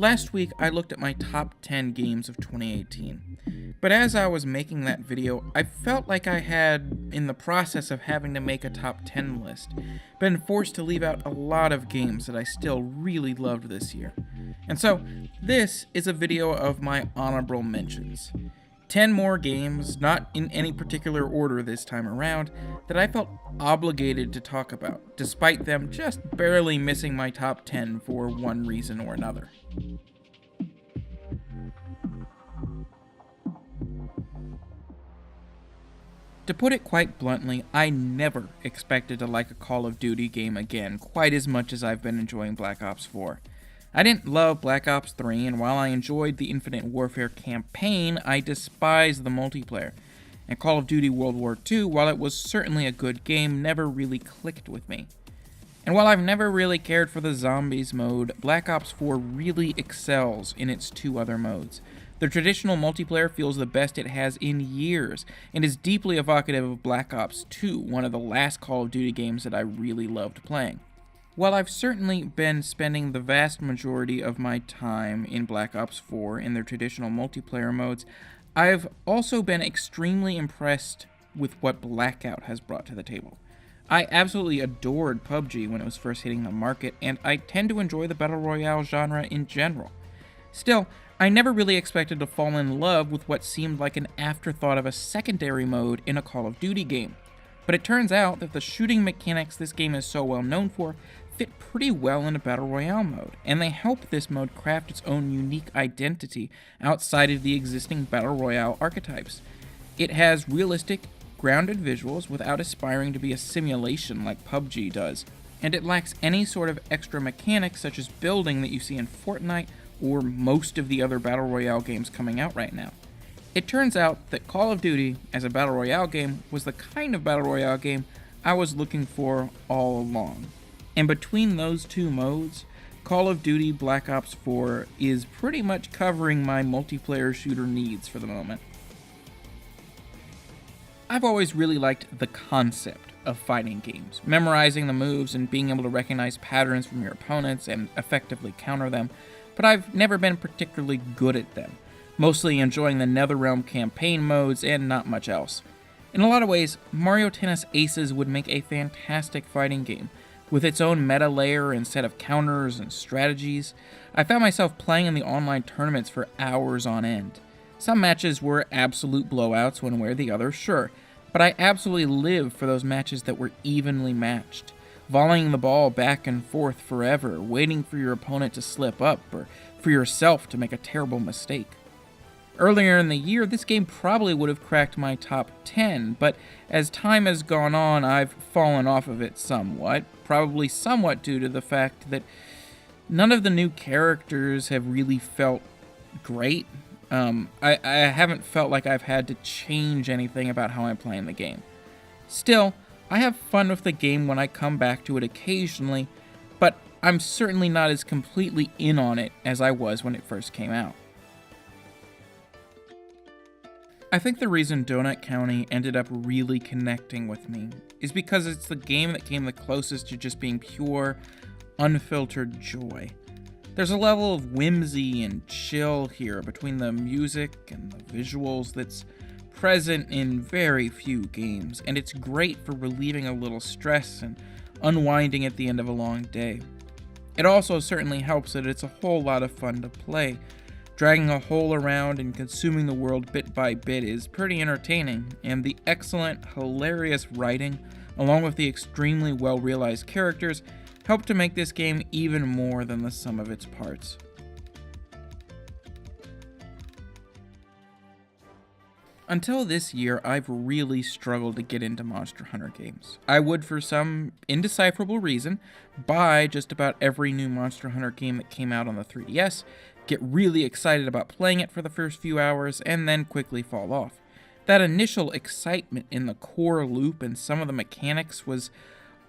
Last week, I looked at my top 10 games of 2018, but as I was making that video, I felt like I had, in the process of having to make a top 10 list, been forced to leave out a lot of games that I still really loved this year. And so, this is a video of my honorable mentions. 10 more games, not in any particular order this time around, that I felt obligated to talk about, despite them just barely missing my top 10 for one reason or another. To put it quite bluntly, I never expected to like a Call of Duty game again quite as much as I've been enjoying Black Ops 4. I didn't love Black Ops 3, and while I enjoyed the Infinite Warfare campaign, I despised the multiplayer. And Call of Duty World War II, while it was certainly a good game, never really clicked with me. And while I've never really cared for the Zombies mode, Black Ops 4 really excels in its two other modes. The traditional multiplayer feels the best it has in years, and is deeply evocative of Black Ops 2, one of the last Call of Duty games that I really loved playing. While I've certainly been spending the vast majority of my time in Black Ops 4 in their traditional multiplayer modes, I've also been extremely impressed with what Blackout has brought to the table. I absolutely adored PUBG when it was first hitting the market, and I tend to enjoy the Battle Royale genre in general. Still, I never really expected to fall in love with what seemed like an afterthought of a secondary mode in a Call of Duty game. But it turns out that the shooting mechanics this game is so well known for fit pretty well in a Battle Royale mode, and they help this mode craft its own unique identity outside of the existing Battle Royale archetypes. It has realistic, grounded visuals without aspiring to be a simulation like PUBG does, and it lacks any sort of extra mechanics such as building that you see in Fortnite or most of the other Battle Royale games coming out right now. It turns out that Call of Duty, as a Battle Royale game, was the kind of Battle Royale game I was looking for all along. And between those two modes, Call of Duty Black Ops 4 is pretty much covering my multiplayer shooter needs for the moment. I've always really liked the concept of fighting games, memorizing the moves and being able to recognize patterns from your opponents and effectively counter them, but I've never been particularly good at them, mostly enjoying the NetherRealm campaign modes and not much else. In a lot of ways, Mario Tennis Aces would make a fantastic fighting game. With its own meta layer and set of counters and strategies, I found myself playing in the online tournaments for hours on end. Some matches were absolute blowouts one way or the other, sure, but I absolutely lived for those matches that were evenly matched, volleying the ball back and forth forever, waiting for your opponent to slip up or for yourself to make a terrible mistake. Earlier in the year, this game probably would have cracked my top 10, but as time has gone on, I've fallen off of it somewhat, probably somewhat due to the fact that none of the new characters have really felt great. I haven't felt like I've had to change anything about how I'm playing the game. Still, I have fun with the game when I come back to it occasionally, but I'm certainly not as completely in on it as I was when it first came out. I think the reason Donut County ended up really connecting with me is because it's the game that came the closest to just being pure, unfiltered joy. There's a level of whimsy and chill here between the music and the visuals that's present in very few games, and it's great for relieving a little stress and unwinding at the end of a long day. It also certainly helps that it's a whole lot of fun to play. Dragging a hole around and consuming the world bit by bit is pretty entertaining, and the excellent, hilarious writing, along with the extremely well-realized characters, help to make this game even more than the sum of its parts. Until this year, I've really struggled to get into Monster Hunter games. I would, for some indecipherable reason, buy just about every new Monster Hunter game that came out on the 3DS, get really excited about playing it for the first few hours, and then quickly fall off. That initial excitement in the core loop and some of the mechanics was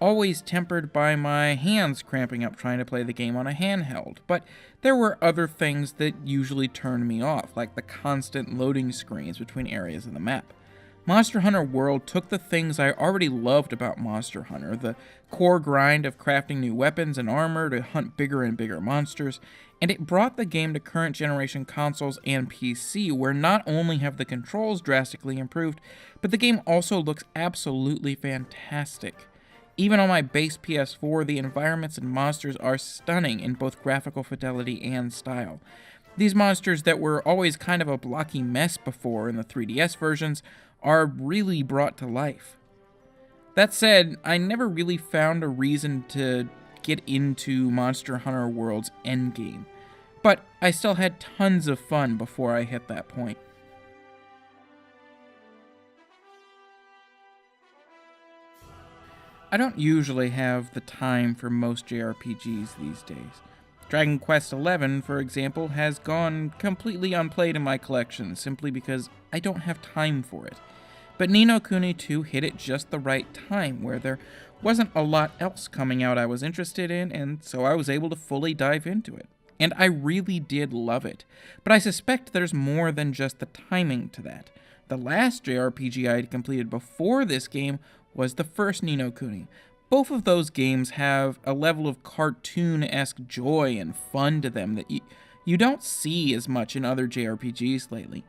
always tempered by my hands cramping up trying to play the game on a handheld, but there were other things that usually turned me off, like the constant loading screens between areas of the map. Monster Hunter World took the things I already loved about Monster Hunter, the core grind of crafting new weapons and armor to hunt bigger and bigger monsters, And it brought the game to current generation consoles and PC, where not only have the controls drastically improved, but the game also looks absolutely fantastic. Even on my base PS4, the environments and monsters are stunning in both graphical fidelity and style. These monsters that were always kind of a blocky mess before in the 3DS versions are really brought to life. That said, I never really found a reason to get into Monster Hunter World's endgame, but I still had tons of fun before I hit that point. I don't usually have the time for most JRPGs these days. Dragon Quest XI, for example, has gone completely unplayed in my collection simply because I don't have time for it. But Ni no Kuni 2 hit at just the right time, where there wasn't a lot else coming out I was interested in, and so I was able to fully dive into it. And I really did love it. But I suspect there's more than just the timing to that. The last JRPG I had completed before this game was the first Ni no Kuni. Both of those games have a level of cartoon-esque joy and fun to them that you don't see as much in other JRPGs lately.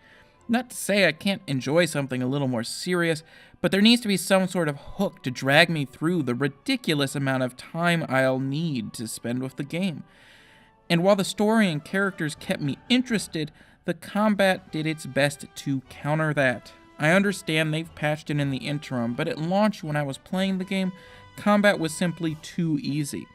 Not to say I can't enjoy something a little more serious, but there needs to be some sort of hook to drag me through the ridiculous amount of time I'll need to spend with the game. And while the story and characters kept me interested, the combat did its best to counter that. I understand they've patched it in the interim, but at launch when I was playing the game, combat was simply too easy.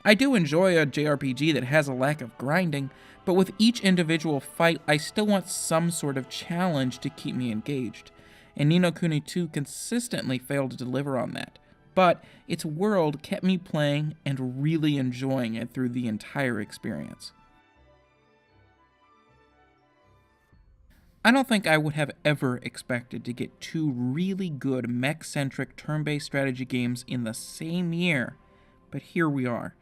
I do enjoy a JRPG that has a lack of grinding, but with each individual fight, I still want some sort of challenge to keep me engaged. And Ni no Kuni 2 consistently failed to deliver on that. But its world kept me playing and really enjoying it through the entire experience. I don't think I would have ever expected to get two really good mech-centric turn-based strategy games in the same year, but here we are.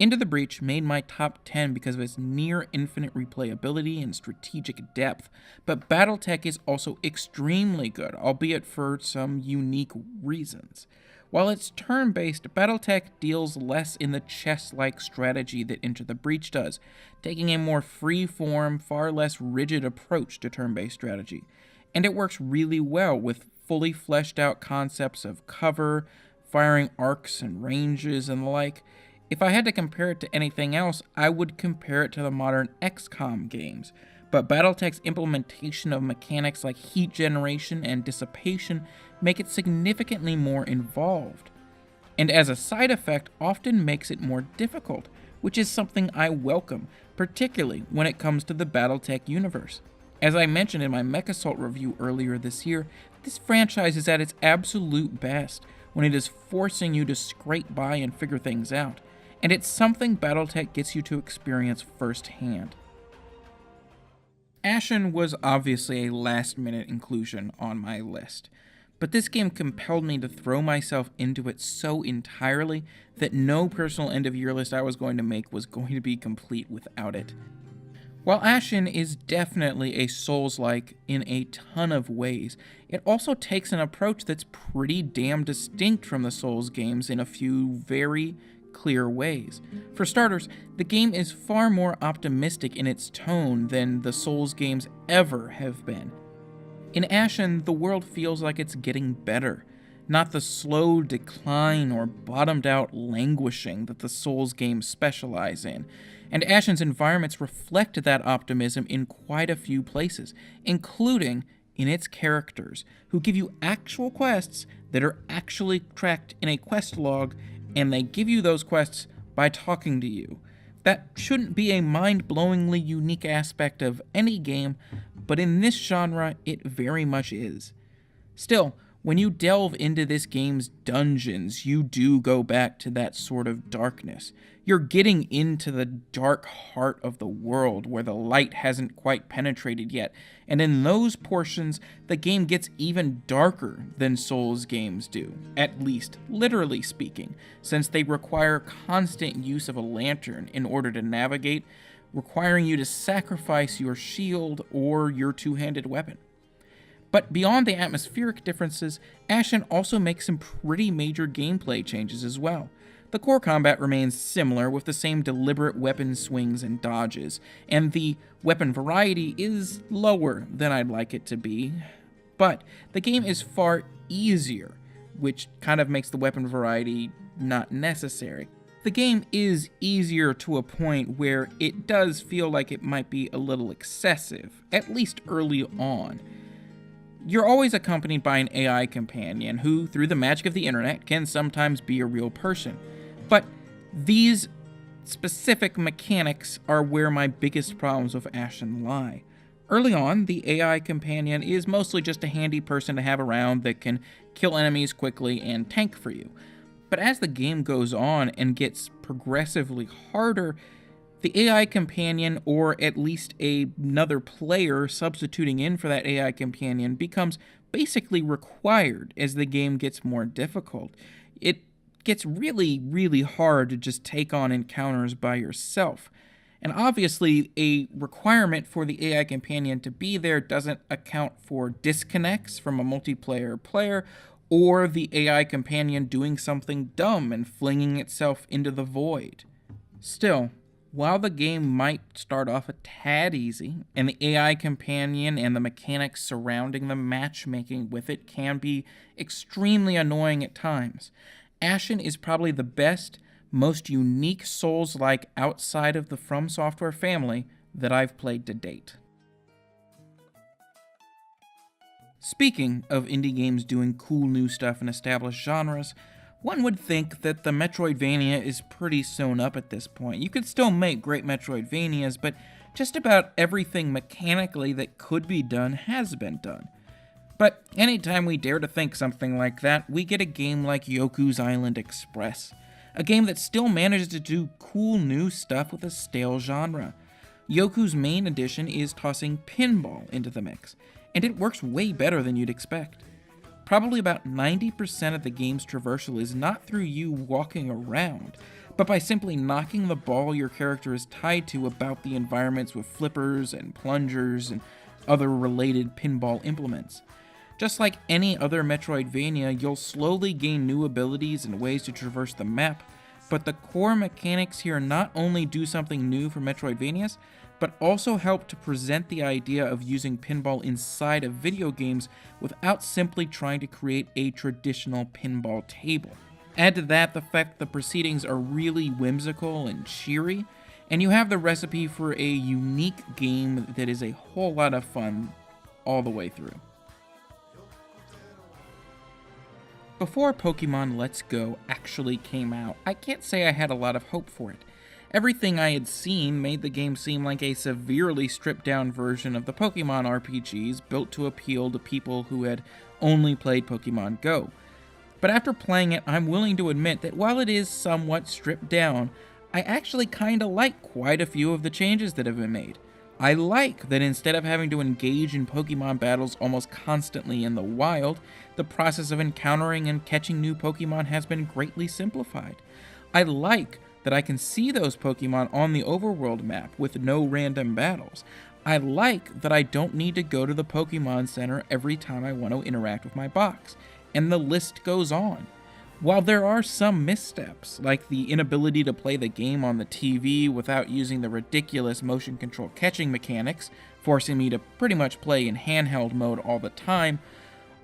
Into the Breach made my top 10 because of its near-infinite replayability and strategic depth, but BattleTech is also extremely good, albeit for some unique reasons. While it's turn-based, BattleTech deals less in the chess-like strategy that Into the Breach does, taking a more free-form, far less rigid approach to turn-based strategy. And it works really well with fully fleshed-out concepts of cover, firing arcs and ranges and the like. If I had to compare it to anything else, I would compare it to the modern XCOM games, but BattleTech's implementation of mechanics like heat generation and dissipation make it significantly more involved, and as a side effect often makes it more difficult, which is something I welcome, particularly when it comes to the BattleTech universe. As I mentioned in my MechAssault review earlier this year, this franchise is at its absolute best when it is forcing you to scrape by and figure things out, and it's something BattleTech gets you to experience firsthand. Ashen was obviously a last-minute inclusion on my list, but this game compelled me to throw myself into it so entirely that no personal end-of-year list I was going to make was going to be complete without it. While Ashen is definitely a Souls-like in a ton of ways, it also takes an approach that's pretty damn distinct from the Souls games in a few very clear ways. For starters, the game is far more optimistic in its tone than the Souls games ever have been. In Ashen, the world feels like it's getting better, not the slow decline or bottomed-out languishing that the Souls games specialize in, and Ashen's environments reflect that optimism in quite a few places, including in its characters, who give you actual quests that are actually tracked in a quest log, and they give you those quests by talking to you. That shouldn't be a mind-blowingly unique aspect of any game, but in this genre, it very much is. Still, when you delve into this game's dungeons, you do go back to that sort of darkness. You're getting into the dark heart of the world where the light hasn't quite penetrated yet, and in those portions, the game gets even darker than Souls games do, at least literally speaking, since they require constant use of a lantern in order to navigate, requiring you to sacrifice your shield or your two-handed weapon. But beyond the atmospheric differences, Ashen also makes some pretty major gameplay changes as well. The core combat remains similar with the same deliberate weapon swings and dodges, and the weapon variety is lower than I'd like it to be, but the game is far easier, which kind of makes the weapon variety not necessary. The game is easier to a point where it does feel like it might be a little excessive, at least early on. You're always accompanied by an AI companion who, through the magic of the internet, can sometimes be a real person. But these specific mechanics are where my biggest problems with Ashen lie. Early on, the AI companion is mostly just a handy person to have around that can kill enemies quickly and tank for you. But as the game goes on and gets progressively harder, the AI companion, or at least another player substituting in for that AI companion, becomes basically required as the game gets more difficult. It gets really, really hard to just take on encounters by yourself. And obviously, a requirement for the AI companion to be there doesn't account for disconnects from a multiplayer player, or the AI companion doing something dumb and flinging itself into the void. Still, while the game might start off a tad easy, and the AI companion and the mechanics surrounding the matchmaking with it can be extremely annoying at times, Ashen is probably the best, most unique Souls-like outside of the From Software family that I've played to date. Speaking of indie games doing cool new stuff in established genres, one would think that the Metroidvania is pretty sewn up at this point. You could still make great Metroidvanias, but just about everything mechanically that could be done has been done. But anytime we dare to think something like that, we get a game like Yoku's Island Express, a game that still manages to do cool new stuff with a stale genre. Yoku's main addition is tossing pinball into the mix, and it works way better than you'd expect. Probably about 90% of the game's traversal is not through you walking around, but by simply knocking the ball your character is tied to about the environments with flippers and plungers and other related pinball implements. Just like any other Metroidvania, you'll slowly gain new abilities and ways to traverse the map, but the core mechanics here not only do something new for Metroidvanias, but also help to present the idea of using pinball inside of video games without simply trying to create a traditional pinball table. Add to that the fact the proceedings are really whimsical and cheery, and you have the recipe for a unique game that is a whole lot of fun all the way through. Before Pokemon Let's Go actually came out, I can't say I had a lot of hope for it. Everything I had seen made the game seem like a severely stripped down version of the Pokemon RPGs built to appeal to people who had only played Pokemon Go. But after playing it, I'm willing to admit that while it is somewhat stripped down, I actually kinda like quite a few of the changes that have been made. I like that instead of having to engage in Pokemon battles almost constantly in the wild, the process of encountering and catching new Pokemon has been greatly simplified. I like that I can see those Pokemon on the overworld map with no random battles. I like that I don't need to go to the Pokemon Center every time I want to interact with my box, and the list goes on. While there are some missteps, like the inability to play the game on the TV without using the ridiculous motion control catching mechanics, forcing me to pretty much play in handheld mode all the time,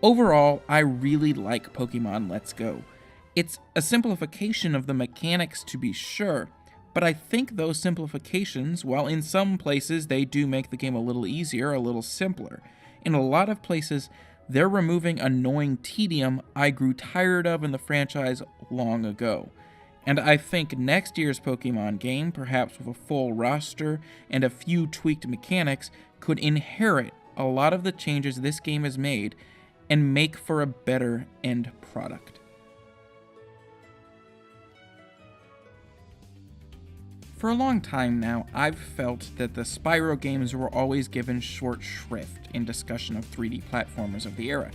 overall, I really like Pokemon Let's Go. It's a simplification of the mechanics to be sure, but I think those simplifications, while in some places they do make the game a little easier, a little simpler, in a lot of places they're removing annoying tedium I grew tired of in the franchise long ago. And I think next year's Pokemon game, perhaps with a full roster and a few tweaked mechanics, could inherit a lot of the changes this game has made and make for a better end product. For a long time now, I've felt that the Spyro games were always given short shrift in discussion of 3D platformers of the era.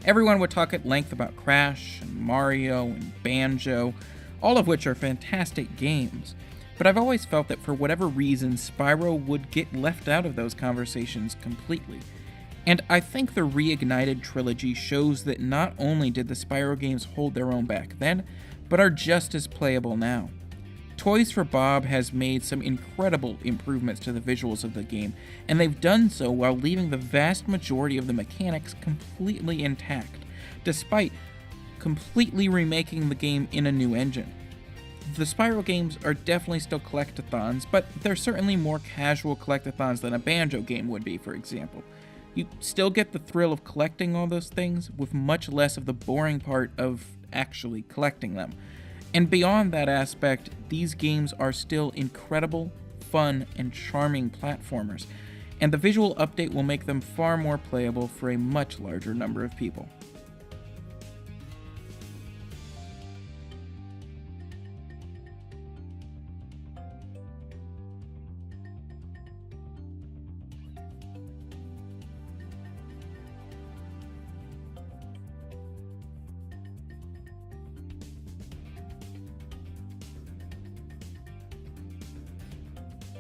Everyone would talk at length about Crash, and Mario, and Banjo, all of which are fantastic games, but I've always felt that for whatever reason, Spyro would get left out of those conversations completely. And I think the Reignited trilogy shows that not only did the Spyro games hold their own back then, but are just as playable now. Toys for Bob has made some incredible improvements to the visuals of the game, and they've done so while leaving the vast majority of the mechanics completely intact, despite completely remaking the game in a new engine. The Spyro games are definitely still collectathons, but they're certainly more casual collectathons than a Banjo game would be, for example. You still get the thrill of collecting all those things, with much less of the boring part of actually collecting them. And beyond that aspect, these games are still incredible, fun, and charming platformers, and the visual update will make them far more playable for a much larger number of people.